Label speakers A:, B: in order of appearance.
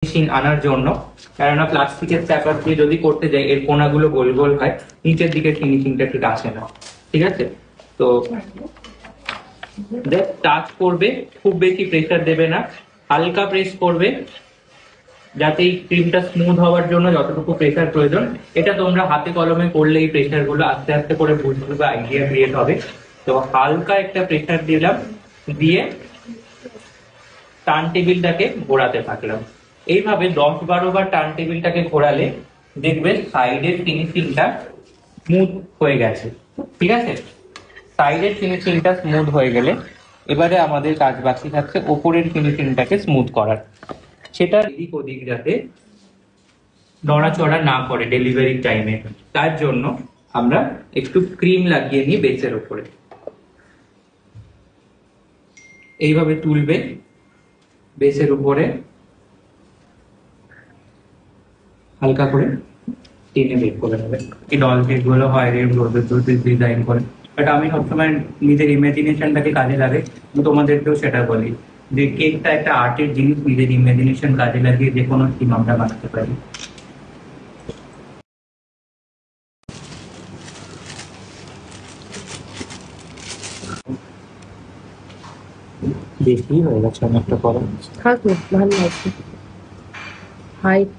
A: Finishing আনার জন্য, কেননা প্লাস্টিকের চাপা দিয়ে যদি করতে যাই এর কোনাগুলো গোল গোল হয়, নিচের দিকে ফিনিশিংটা ঠিক আসে না। ঠিক আছে, তো টাচ করবে, খুব বেশি প্রেসার দেবে না, হালকা প্রেস করবে, যাতে এই ক্রিমটা স্মুথ হওয়ার জন্য যতটুকু প্রেসার প্রয়োজন, এটা তোমরা হাতে কলমে করলে এই প্রেসার গুলো আস্তে আস্তে করে বুঝতে বা আইডিয়া ক্রিয়েট হবে। তো হালকা একটা প্রেসার দিলাম, দিয়ে টার্ন টেবিলটাকে ঘোরাতে থাকলাম। এইভাবে 10-12 বার টার্ন টেবিলটাকে ঘোরালে দেখবে সাইডের ফিনিশিংটা স্মুথ হয়ে গেছে। ঠিক আছে, সাইডের ফিনিশিংটা স্মুথ হয়ে গেলে এবারে আমাদের কাজ বাকি থাকছে ওপরের ফিনিশিংটাকে স্মুথ করার। সেটা এদিক ওদিক যাতে নড়াচড়া না করে ডেলিভারির টাইমে, তার জন্য আমরা একটু ক্রিম লাগিয়ে নিই বেসের উপরে। এইভাবে তুলবে, বেসের উপরে হালকা করে টেনে বের করে নেবে। এই ডল কেক গুলো হয় ডিজাইন করে, বাট আমি সবসময় নিজের ইমাজিনেশনটাকে কাজে লাগে। তোমাদেরকেও সেটা বলি যে কেকটা একটা আর্টের জিনিস, নিজের ইমাজিনেশন কাজে লাগিয়ে যে কোনো থিম আমরা বানাতে পারি। বেশি হয়ে গেছে অনেকটা করা।
B: থাক না, ভালো লাগছে। হাইট